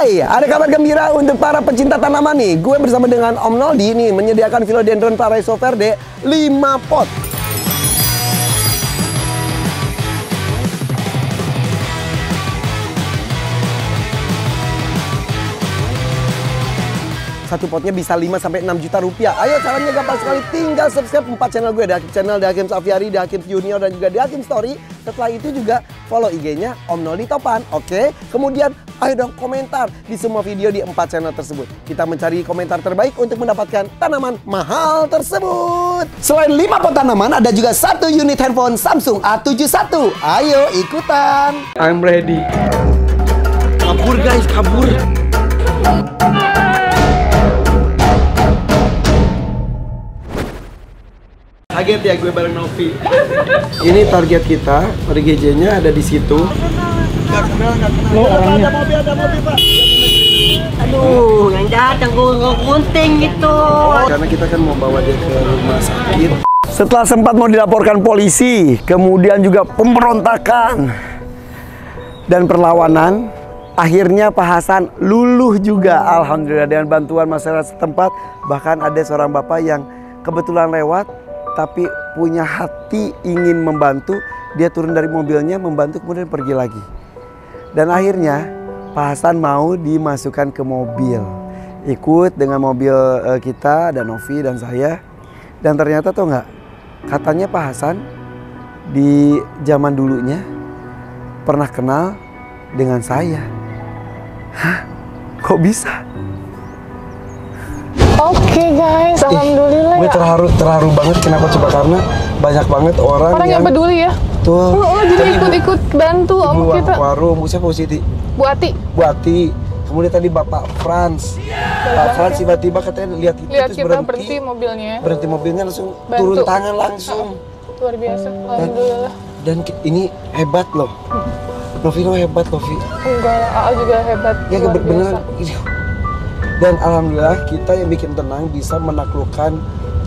Hai, ada kabar gembira untuk para pecinta tanaman nih. Gue bersama dengan Om Noldi nih menyediakan Philodendron Paraiso Verde 5 pot. Satu potnya bisa 5 sampai 6 juta rupiah. Ayo, caranya gampang sekali. Tinggal subscribe 4 channel gue. Ada channel The Hakim Safiari, The Hakim Junior, dan juga The Hakim Story. Setelah itu juga follow IG-nya Om Noldi Topan. Oke? Kemudian ayo dong komentar di semua video di 4 channel tersebut. Kita mencari komentar terbaik untuk mendapatkan tanaman mahal tersebut. Selain 5 pot tanaman, ada juga 1 unit handphone Samsung A71. Ayo ikutan. I'm ready. Kabur guys, kabur. Kaget ya gue bareng Novi. Ini target kita, RGJ-nya ada di situ. Lo orangnya. Ada mobil Pak. Aduh, yang datang gunting gitu. Karena kita kan mau bawa dia ke rumah sakit. Setelah sempat mau dilaporkan polisi, kemudian juga pemberontakan dan perlawanan, akhirnya Pak Hasan luluh juga, alhamdulillah, dengan bantuan masyarakat setempat. Bahkan ada seorang bapak yang kebetulan lewat, tapi punya hati ingin membantu. Dia turun dari mobilnya membantu, kemudian pergi lagi. Dan akhirnya Pak Hasan mau dimasukkan ke mobil, ikut dengan mobil kita, ada Novi dan saya. Dan ternyata tuh nggak, katanya Pak Hasan di zaman dulunya pernah kenal dengan saya. Hah? Kok bisa? Oke guys, alhamdulillah Gue terharu banget. Kenapa? Coba karena banyak banget orang yang peduli ya. Tuh. Jadi ikut bantu Ibu om kita. warung, siapa Siti? Bu Ati. Bu Ati. Kemudian tadi Bapak Frans. Pak Frans tiba-tiba katanya lihat itu Lihat terus kita berhenti mobilnya. Berhenti mobilnya langsung Bantu. turun tangan langsung. Luar biasa, alhamdulillah. Dan ini hebat loh. Novino hebat, Novi. Enggak, AA juga hebat. Ya luar beneran. biasa. Dan alhamdulillah kita yang bikin tenang bisa menaklukkan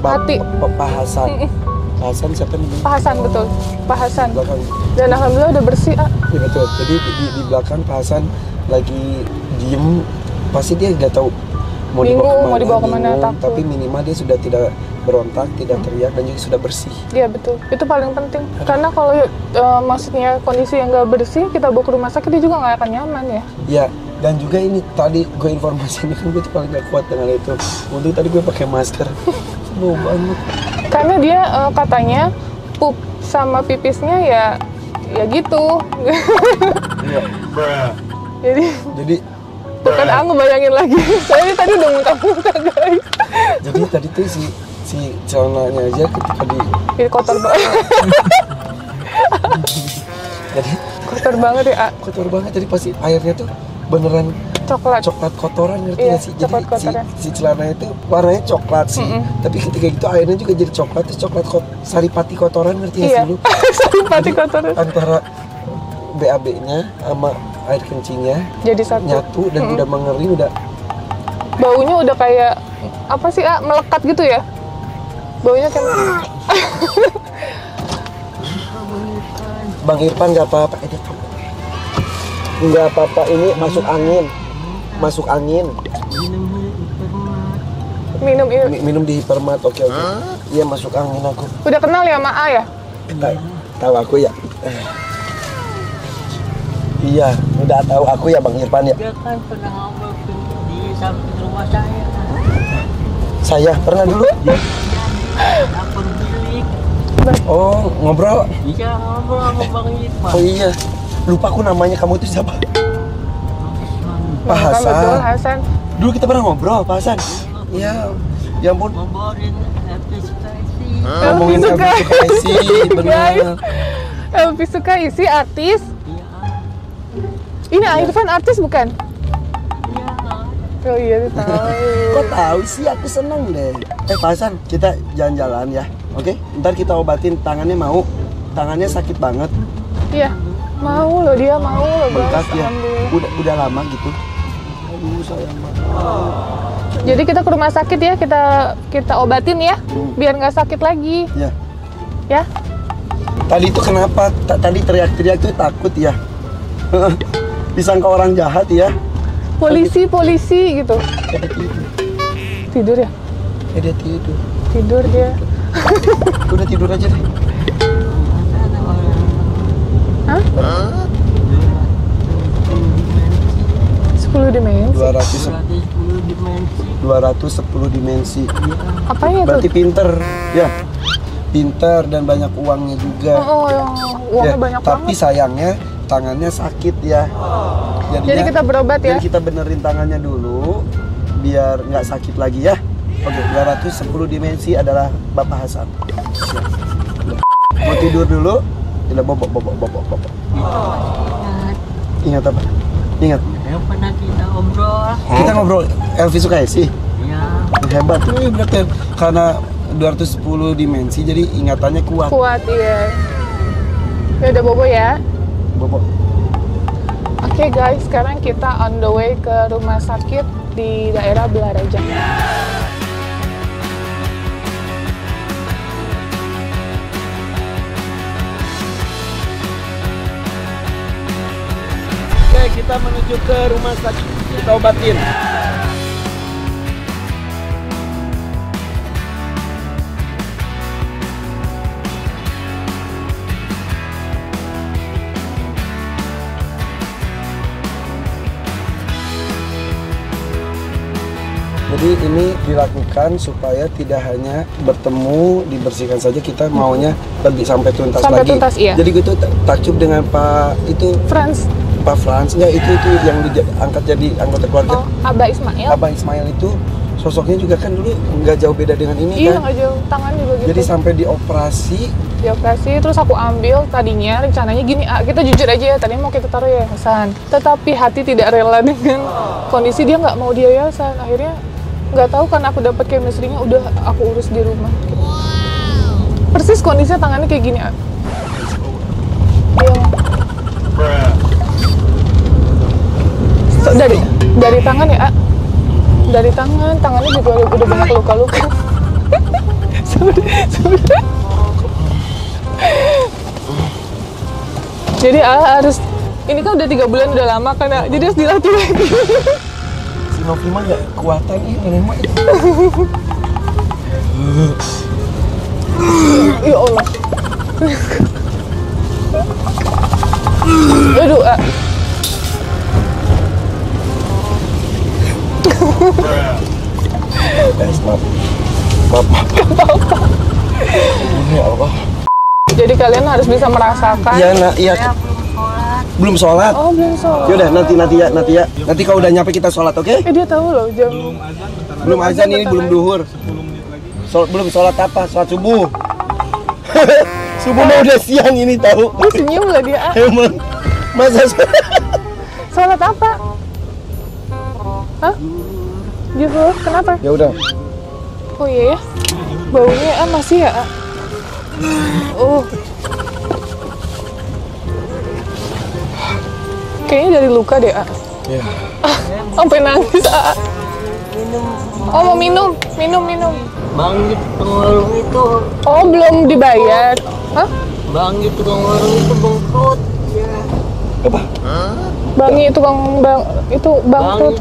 Hati. Pak Hasan. Pak Hasan siapa namanya? Pak Hasan, betul. Pak Hasan. Di belakang. Dan alhamdulillah udah bersih, A. Ya betul. Jadi di belakang Pak Hasan lagi diem, pasti dia nggak tahu Bingung, mau dibawa kemana, bingung, takut. tapi minimal dia sudah tidak berontak, tidak teriak, dan juga sudah bersih. Iya betul, itu paling penting. Karena kalau maksudnya kondisi yang nggak bersih, kita bawa ke rumah sakit, dia juga nggak akan nyaman ya. Ya, dan juga ini tadi gue informasi ini kan gue tuh paling gak kuat dengan itu. Untuk tadi gue pakai masker, bau banget. Karena dia katanya pup sama pipisnya ya gitu. Iya. Jadi Tuh kan aku bayangin lagi. Saya tadi udah muntah-muntah guys. jadi tadi tuh si celananya aja ketika Ini kotor banget. jadi Kotor banget ya, A. kotor banget. Jadi pasti airnya tuh beneran Coklat. coklat kotoran, ngerti Iya, gak sih? Jadi coklat kotoran. si celana itu warnanya coklat sih, tapi ketika itu airnya juga jadi coklat, terus coklat saripati kotoran, ngerti gak Iya. sih lu? Saripati kotoran. Antara BAB-nya sama air kencingnya Jadi satu. nyatu dan udah mengering, udah Baunya udah kayak apa sih, A? Melekat gitu ya? Baunya kayak Bang Irfan nggak apa-apa, nggak apa-apa, ini masuk angin, minum ini. minum di hipermat, oke. Iya, masuk angin aku. Udah kenal ya sama A ya? Tahu aku ya. Iya, udah tahu aku ya Bang Irfan ya. Dia kan pernah ngomong di samping rumah saya. Saya pernah dulu. Dapur bilik. Oh, ngobrol. Iya, ngobrol sama Bang Irfan. Oh iya, lupa aku namanya. Kamu itu siapa? Pak Kan betul, Hasan. Hasan. Dulu kita pernah ngobrol, Pak Hasan. Iya, ya ampun. Ngobrolin FPSPSI. Ngomongin suka. FPSI, bener. Elvi suka isi artis. Iya. Ini Irfan artis bukan? Iya. Oh iya, dia tahu. Kok tahu sih? Aku seneng deh. Pak Hasan, kita jalan-jalan ya, oke? Ntar kita obatin tangannya, mau? Tangannya sakit banget, Iya. Mau loh, dia mau loh, bengkak guys. ya. Alhamdulillah. Udah lama gitu. Aduh, sayang banget. Jadi kita ke rumah sakit ya, kita obatin ya, biar nggak sakit lagi. Ya. Ya. Tadi itu kenapa? Tadi teriak-teriak tuh takut ya. Disangka orang jahat ya. polisi gitu. Dia tidur. Tidur ya? Dia tidur. Tidur dia. Udah tidur aja deh. Hah? 10 dimensi. 210 dimensi. Apanya Berarti tuh? pinter. Ya. Pinter dan banyak uangnya juga. Oh, yang uangnya Ya, banyak tapi banget. sayangnya tangannya sakit ya. Jadi kita berobat ya? Jadi kita benerin tangannya dulu biar nggak sakit lagi ya. Oke, 210 dimensi adalah Bapak Hasan. Siap. Mau tidur dulu? Tidak, bobok. Ingat apa? Ingat. Yang pernah kita obrol. Kita ngobrol Elvi Sukaisi. Ya. Hebat. Ini berarti karena 210 dimensi jadi ingatannya kuat. Kuat, iya. Ya udah bobo ya. Bobok. Oke guys, sekarang kita on the way ke rumah sakit di daerah Belaraja. Oke, kita menuju ke rumah sakit. Kita obatin. Jadi ini dilakukan supaya tidak hanya bertemu, dibersihkan saja, kita maunya lebih sampai tuntas Sampai lagi. tuntas, iya. Jadi gitu takjub dengan Pak itu Franz, Pak Franz, enggak itu yang diangkat jadi anggota keluarga. oh, Abah Ismail. Abang Ismail itu sosoknya juga kan dulu nggak jauh beda dengan ini Iya, kan. nggak jauh, tangan juga gitu. Jadi sampai dioperasi, Dioperasi, terus aku ambil tadinya rencananya gini, kita jujur aja ya, tadinya mau kita taruh yayasan. Tetapi hati tidak rela dengan kondisi dia nggak mau di yayasan. Akhirnya nggak tahu kan aku dapat chemistry-nya udah aku urus di rumah. Persis kondisinya tangannya kayak gini. Iya. So, dari tangan ya, dari tangannya juga udah banyak luka-luka. Sebenarnya. Jadi harus, ini kan udah 3 bulan udah lama kan, jadi harus dilatih lagi. si Novi mah nggak kekuatan nenek mah. Ya Allah. Aduh, Maaf. Ya Allah. jadi kalian harus bisa merasakan. Iya nak, iya. Saya belum sholat. Belum sholat. Oh, belum sholat. Yaudah nanti ya. Nanti kalau udah nyampe kita sholat, oke? Dia tahu loh jam. Belum azan ini, bentar belum lagi. duhur. Belum sholat apa? Sholat subuh. Subuh mah udah siang ini tahu. Oh, senyum lah dia. Emang masa Sholat apa? Hah? Zuhur, kenapa? ya udah. Oh iya ya, baunya masih ya. Kayaknya dari luka deh. Ya. Sampai nangis. Minum. Oh, mau minum. Bang di tukang warung itu. Oh, belum dibayar. Hah? Bang di tukang warung itu bangkrut. Ya. Apa? Bangi tukang itu Bang bangkrut.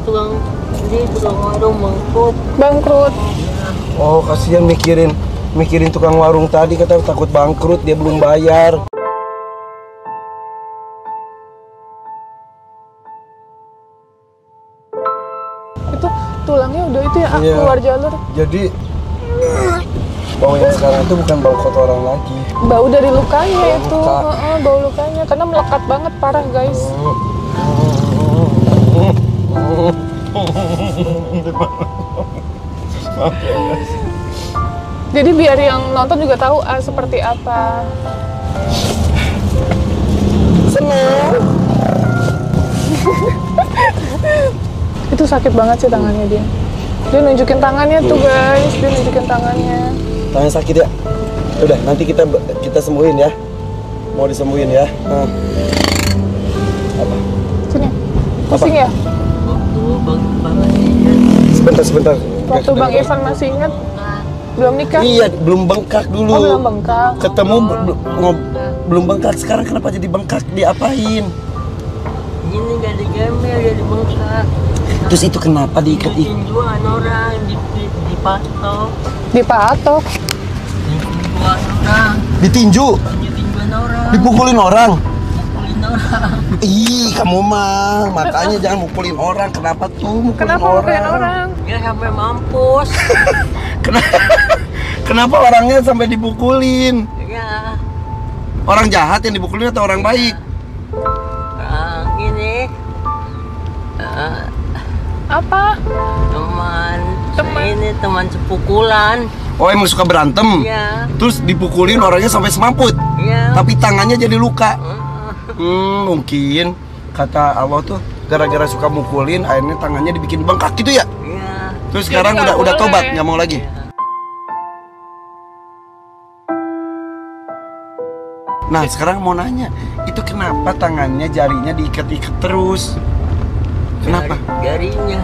di tukang warung bangkrut. Bangkrut. Oh, kasihan mikirin tukang warung tadi, kata takut bangkrut, dia belum bayar. Itu tulangnya udah itu ya, Iya. keluar jalur. Jadi bau yang sekarang itu bukan bau kotoran lagi. Bau dari lukanya itu. Luka. Bau lukanya karena melekat banget parah, guys. Jadi biar yang nonton juga tahu seperti apa. Senang. Itu sakit banget sih tangannya dia. Dia nunjukin tangannya tuh, guys. Dia nunjukin tangannya. Tangan sakit ya? Udah, nanti kita sembuhin ya. Mau disembuhin ya. Apa? Sini. Pusing ya? Sebentar. Waktu Bang Irfan masih ingat belum nikah? Iya, belum bengkak dulu. Oh, belum bengkak. Ketemu belum bengkak. Sekarang kenapa jadi bengkak? Diapain? Ini gak digambil, jadi bengkak. Terus itu kenapa diikat-ikat? Tinjuan orang dipatok. Dipatok. Tinjuan orang. Ditinju, Tinjuan orang. dipukulin orang. Pukulin orang. Ih, kamu mah makanya jangan mukulin orang. Kenapa tuh mukulin Kenapa orang? mukulin orang? Dia sampai mampus. Kenapa orangnya sampai dipukulin? Ya. Orang jahat yang dipukulin atau orang baik? Ini Apa? teman ini teman sepukulan. Oh, emang suka berantem? Iya. Terus dipukulin orangnya sampai semamput. Iya. Tapi tangannya jadi luka. Mungkin kata Allah tuh gara-gara suka mukulin akhirnya tangannya dibikin bengkak gitu ya. Iya. Terus Jadi sekarang nggak udah boleh. tobat, nggak mau lagi. Nah, sekarang mau nanya, itu kenapa tangannya jarinya diikat-ikat terus? Kenapa? Jarinya.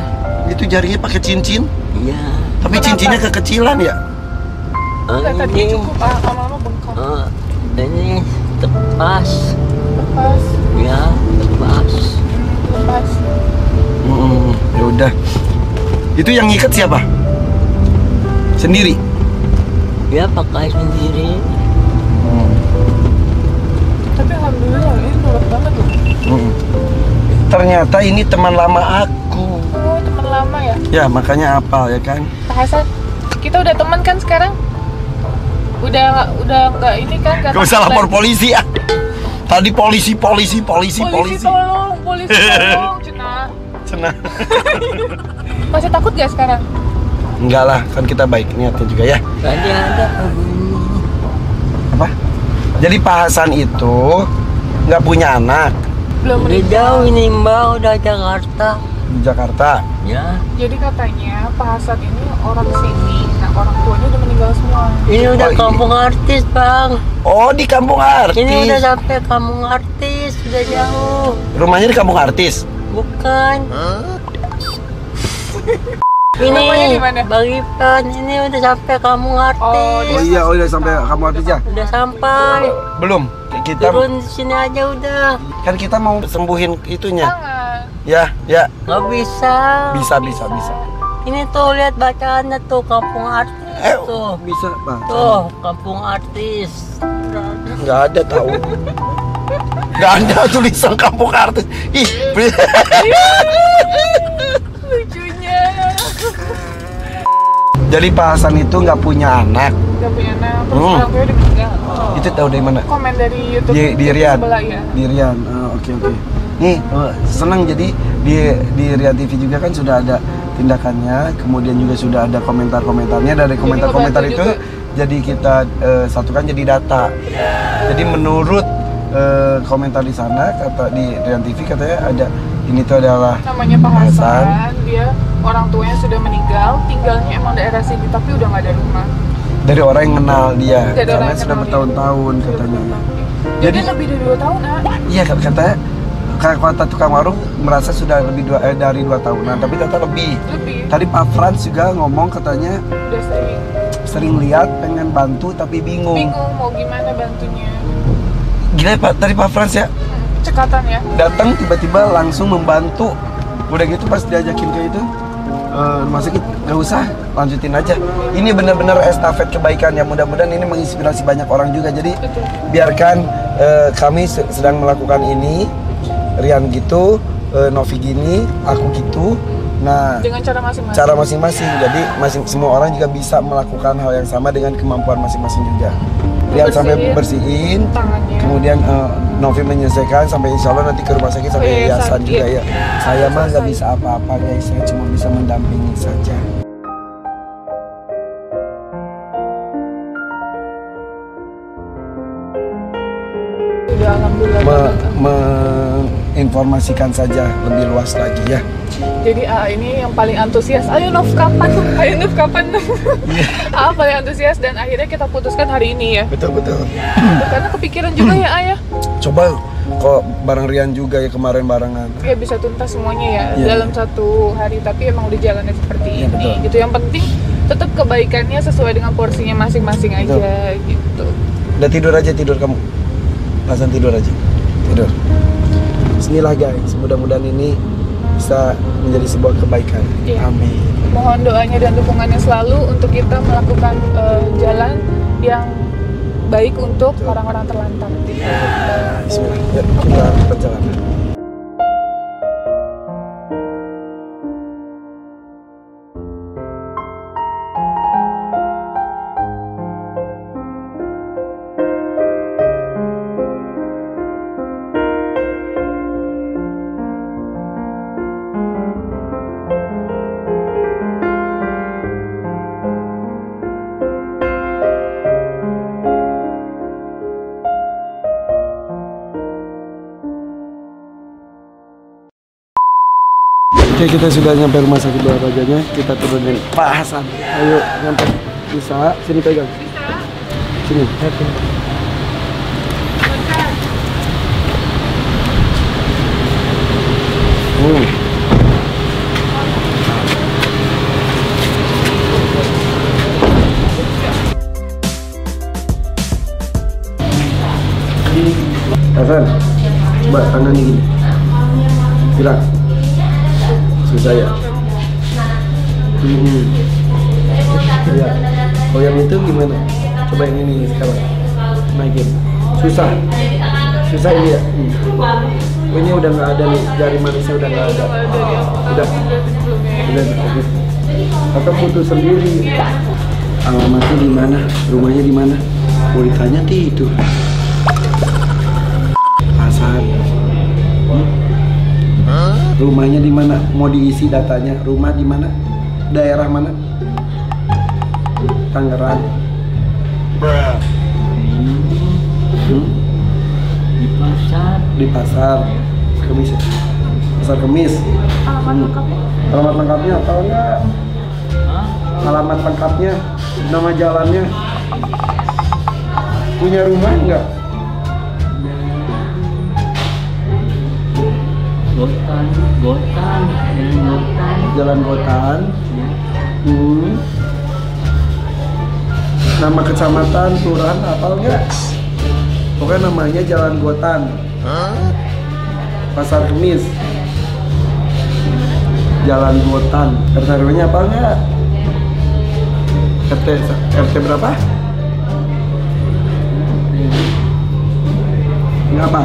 Itu jarinya pakai cincin? Iya. Tapi Kenapa? cincinnya kekecilan ya? Enggak, tadi Ini cukup, lama-lama bengkak. ini tepas. Lepas. Ya, tepas. Lepas. Ya udah. Itu yang ngikat siapa? Sendiri. Ya pakai sendiri. Tapi alhamdulillah ini nurut banget loh. Ternyata ini teman lama aku. Oh, teman lama ya? Ya, makanya apal ya kan? Pak Hasan, kita udah teman kan sekarang? Udah nggak ini kan? Gak usah lapor polisi ya. Tadi polisi. Polisi tolong, Cina. Cenah. Masih takut gak sekarang? Enggak lah, kan kita baik niatnya juga ya. Tadi ada Apa? Jadi Pak Hasan itu nggak punya anak Belum udah menikah. jauh ini Mbak, udah Jakarta. di Jakarta. Ya. Jadi katanya Pak Hasan ini orang sini. Nah, orang tuanya udah meninggal semua. Ini udah Oh, iya. kampung artis, Bang. Oh, di kampung artis. Ini udah sampai kampung artis, udah jauh. Rumahnya di kampung artis. Bukan. Ini Rumahnya di mana? Bang Ipan, ini udah sampai kampung artis. Oh, iya, udah sampai kampung artis ya? Udah sampai. Belum. Kita Turun di sini aja udah. kan kita mau sembuhin itunya. Jangan. Ya. Nggak bisa. Bisa. Ini tuh lihat bacaannya tuh kampung artis tuh. Bisa, Bang. Tuh, kampung artis. Nggak ada tahu. Nggak ada tulisan kampung artis. Ih, Lucunya. jadi Pak Hasan itu nggak punya anak. Gak punya anak. Terus orang tuanya udah meninggal. Itu tahu dari mana? Komen dari YouTube. Di Riyadh. Sebelah ya. Di Rian. Oke. Nih, senang jadi di Rian TV juga kan sudah ada tindakannya, kemudian juga sudah ada komentar-komentarnya. Dari komentar-komentar ngebantu itu juga. jadi kita satukan jadi data. Jadi menurut komentar di sana, kata di Rian TV katanya ada ini tuh adalah Namanya Pak Hasan. Dia orang tuanya sudah meninggal. Tinggalnya emang daerah sini tapi udah nggak ada rumah. dari orang yang kenal dia Dari orang karena yang sudah kenal dia. bertahun-tahun katanya. Jadi lebih dari 2 tahun, Nak. Iya katanya kata tukang warung merasa sudah lebih dari 2 tahunan, tapi ternyata lebih. Lebih. Tadi Pak Frans juga ngomong katanya Udah sering lihat pengen bantu tapi bingung. bingung mau gimana bantunya. Gila Pak, tadi Pak Frans ya Cekatan ya. datang tiba-tiba langsung membantu. Udah gitu pas diajakin ke itu rumah sakit, gak usah, lanjutin aja. Ini benar-benar estafet kebaikan ya, mudah-mudahan ini menginspirasi banyak orang juga. Jadi Betul. biarkan kami sedang melakukan ini, Rian gitu, Novi gini, aku gitu. Nah, Dengan cara masing-masing. cara masing-masing. Jadi semua orang juga bisa melakukan hal yang sama dengan kemampuan masing-masing juga. Rian sampai bersihin, tangannya. kemudian Novi menyelesaikan sampai insya Allah nanti ke rumah sakit sampai Iya, yayasan sakit. juga ya. Saya mah nggak Selesai. bisa apa-apa guys, saya cuma bisa mendampingi saja. Udah alhamdulillah. banget. Menginformasikan saja lebih luas lagi ya. Jadi ini yang paling antusias. Ayo Nov kapan? Ayo Nov kapan? Paling antusias dan akhirnya kita putuskan hari ini ya. Betul. Karena kepikiran juga ya Ayah. Coba kok bareng Rian juga ya kemarin barengan. Ya bisa tuntas semuanya ya Iya. dalam 1 hari, tapi emang udah jalannya seperti Iya, ini. betul. Gitu. Yang penting tetap kebaikannya sesuai dengan porsinya masing-masing aja gitu. Udah tidur aja, tidur kamu. Pasan tidur aja. Tidur. Bismillah guys, mudah-mudahan ini bisa menjadi sebuah kebaikan. Iya. Amin. Mohon doanya dan dukungannya selalu untuk kita melakukan jalan yang baik untuk orang-orang terlantar. Bismillah. Ya, kita perjalanan. Oke, kita sudah nyampe rumah sakit Doa Rajanya. Kita turunin Pak Hasan. Ayo, nyampe. Bisa, sini pegang. Sini. Hasan, coba tangannya gini. Gerak. Susah ya? Ya. Oh yang itu gimana? Coba yang ini sekarang. Naikin. Susah. Susah ini ya? Oh, ini udah nggak ada nih, jari manisnya udah nggak ada. Udah. Oke. Atau putus sendiri. Alamatnya di mana? Rumahnya di mana? Mau ditanya itu. Hasan. Rumahnya di mana? Mau diisi datanya. Rumah di mana? Daerah mana? Tangerang. Di pasar. Di pasar Kemis. Pasar Kemis. Alamat lengkapnya? Alamat lengkapnya tahu nggak? Hah? Alamat lengkapnya, nama jalannya. Punya rumah nggak? Gotan, Jalan Gotan. ya. Nama kecamatan, kelurahan, apal nggak? Pokoknya namanya Jalan Gotan. Pasar Kemis. Jalan Gotan. RT RW-nya apal nggak? RT berapa? Nggak apa?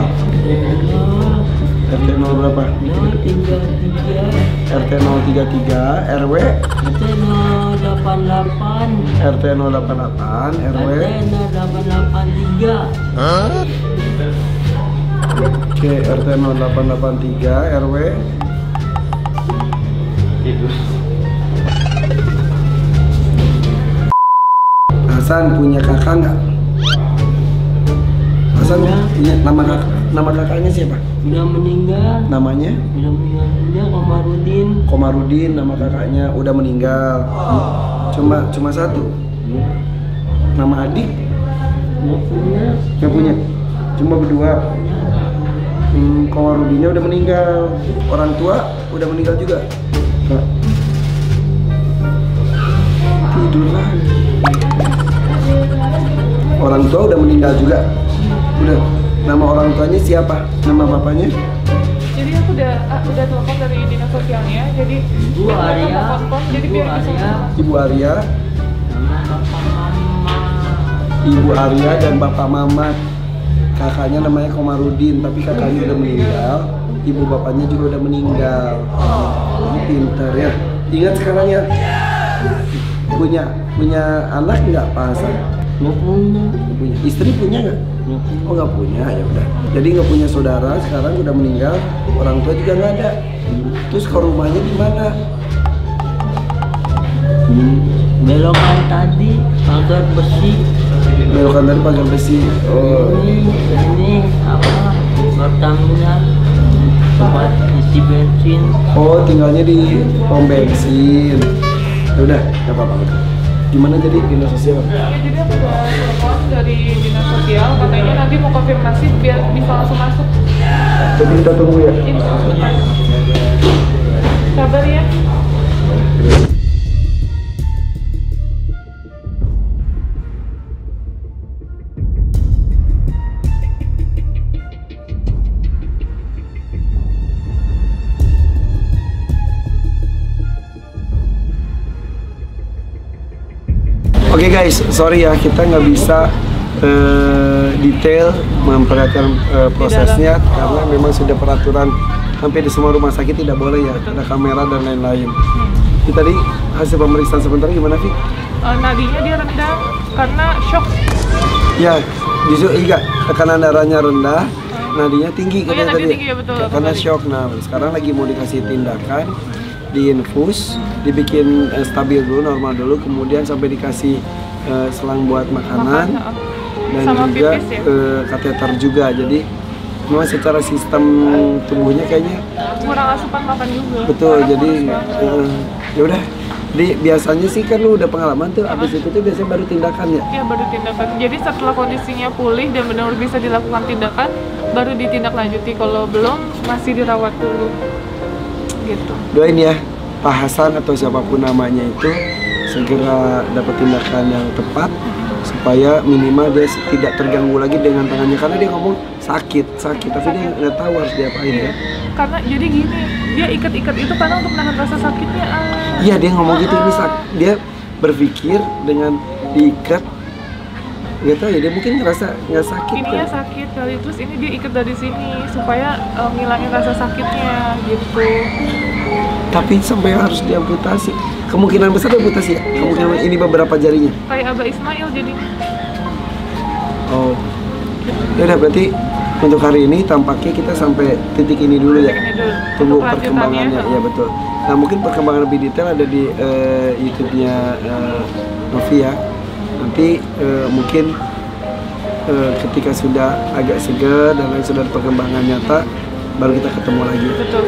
RT 0 berapa? 033. RT 033, RW RT 088. RT 088, RW RT 0883. Oke, RT 0883, RW Hasan punya kakak nggak? Hasan punya nama kakaknya siapa? Udah meninggal. Namanya? Udah meninggalnya Komarudin. Komarudin, nama kakaknya udah meninggal. Cuma satu. Nama adik Nggak punya. nggak punya, cuma berdua. Komarudinnya udah meninggal. Orang tua udah meninggal juga. Nggak. Tidur lagi. Orang tua udah meninggal juga. Udah. Nama orang tuanya siapa? Nama bapaknya? Jadi aku udah telepon dari dinas sosialnya, jadi Ibu Arya. jadi Ibu biar bisa Arya. Ibu Arya, Sama bapak mama. Ibu Arya dan Bapak Mamat. Kakaknya namanya Komarudin, tapi kakaknya udah meninggal. Ibu bapaknya juga udah meninggal. Pintar ya. Ingat sekarang ya. Punya anak nggak Pak Hasan? Nggak punya. Punya. Istri punya nggak? Nggak punya. Oh nggak punya, ya udah. Jadi nggak punya saudara, sekarang udah meninggal. Orang tua juga nggak ada. Terus ke rumahnya di mana? Belokan tadi pagar besi. Belokan dari pagar besi. Oh. Ini apa? Pertamina tempat isi bensin. Oh, tinggalnya di pom bensin. Ya udah, nggak apa-apa. Gimana jadi dinas sosial? Ya, jadi aku udah telepon dari dinas sosial, katanya nanti mau konfirmasi biar bisa langsung masuk. Jadi kita tunggu ya. Sabar ya. Oke guys, sorry ya kita nggak bisa detail memperhatikan prosesnya karena memang sudah peraturan hampir di semua rumah sakit tidak boleh ya ada kamera dan lain-lain. Tadi hasil pemeriksaan sebentar gimana sih? Nadinya dia rendah karena shock. Ya, justru iya tekanan darahnya rendah, nadinya tinggi Oh, iya, katanya nadi tadi. tinggi, ya, betul. Karena shock. Nah, sekarang lagi mau dikasih tindakan, diinfus, dibikin stabil dulu, normal dulu, kemudian sampai dikasih selang buat makanan dan sama juga pipis ya? kateter juga. Jadi memang secara sistem tubuhnya kayaknya Kurang asupan makan juga. betul. Karena Jadi kurus banget. ya udah. Jadi biasanya sih kan lu udah pengalaman tuh, abis itu tuh biasanya baru tindakan ya. Ya baru tindakan. Jadi setelah kondisinya pulih dan benar bisa dilakukan tindakan, baru ditindaklanjuti. Kalau belum masih dirawat dulu. Gitu. Doain ya Pak Hasan atau siapapun namanya itu segera dapat tindakan yang tepat supaya minimal dia tidak terganggu lagi dengan tangannya, karena dia ngomong sakit tapi dia nggak tahu harus diapain ya. Karena jadi gini, dia ikat-ikat itu karena untuk menahan rasa sakitnya. Iya dia ngomong gitu, ini dia berpikir dengan diikat, nggak tahu ya, dia mungkin ngerasa nggak sakit Ininya kan. sakit kali, terus ini dia ikat dari sini supaya ngilangin rasa sakitnya gitu. Tapi sampai harus diamputasi, kemungkinan besar diamputasi ya, kemungkinan ini beberapa jarinya. Kayak Abah Ismail jadinya. Oh, ya udah berarti untuk hari ini tampaknya kita sampai titik ini dulu ya. Ini dulu. Tunggu Untuk perkembangannya, lanjutannya, ya betul. Nah mungkin perkembangan lebih detail ada di YouTube-nya Novi ya. Nanti mungkin ketika sudah agak segar dan lain sudah ada perkembangan nyata, baru kita ketemu lagi. Betul.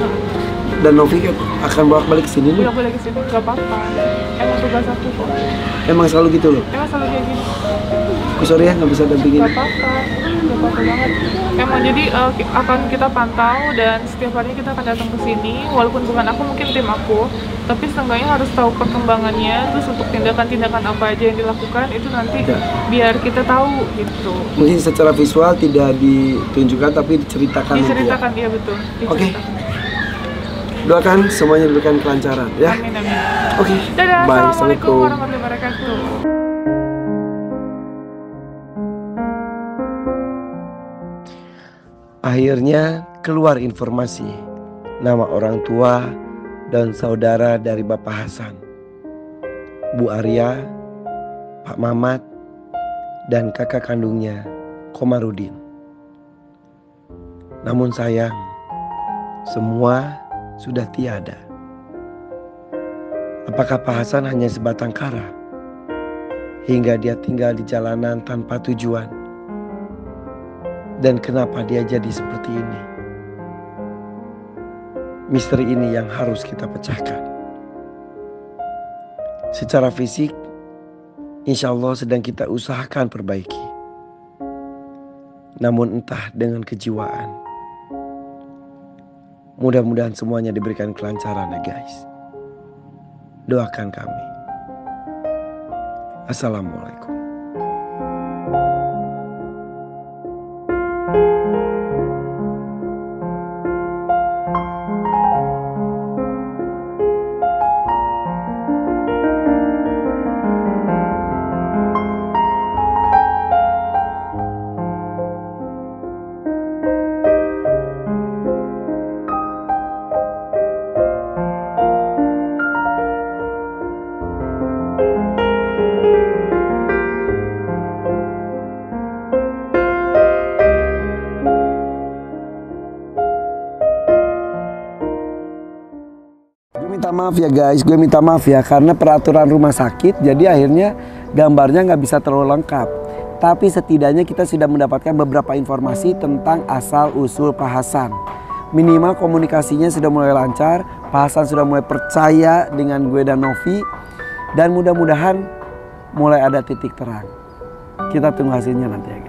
Dan Novi akan bolak-balik ke sini nih. Udah boleh kesini, gak apa-apa. Emang tugas aku kok. Emang selalu gitu loh. Emang selalu kayak gini. Aku sorry ya nggak bisa dampingin. Gak apa-apa, gak apa-apa banget. Emang jadi akan kita pantau dan setiap hari kita akan datang ke sini. Walaupun bukan aku, mungkin tim aku. Tapi seenggaknya harus tahu perkembangannya. Terus untuk tindakan-tindakan apa aja yang dilakukan itu nanti Ya. biar kita tahu gitu. Mungkin secara visual tidak ditunjukkan tapi diceritakan nanti ya. Diceritakan dia betul. Oke. Diceritakan. Doakan semuanya diberikan kelancaran ya. Amin amin. Oke. Dadah, Bye. assalamualaikum warahmatullahi wabarakatuh. Akhirnya keluar informasi nama orang tua dan saudara dari Bapak Hasan, Bu Arya, Pak Mamat, dan kakak kandungnya Komarudin. Namun sayang, semua sudah tiada. Apakah Pak Hasan hanya sebatang kara hingga dia tinggal di jalanan tanpa tujuan? Dan kenapa dia jadi seperti ini? Misteri ini yang harus kita pecahkan. Secara fisik, insya Allah sedang kita usahakan perbaiki. Namun entah dengan kejiwaan. Mudah-mudahan semuanya diberikan kelancaran ya guys. Doakan kami. Assalamualaikum. Maaf ya guys, gue minta maaf ya karena peraturan rumah sakit jadi akhirnya gambarnya nggak bisa terlalu lengkap. Tapi setidaknya kita sudah mendapatkan beberapa informasi tentang asal usul Pak Hasan. Minimal komunikasinya sudah mulai lancar, Pak Hasan sudah mulai percaya dengan gue dan Novi, dan mudah-mudahan mulai ada titik terang. Kita tunggu hasilnya nanti ya.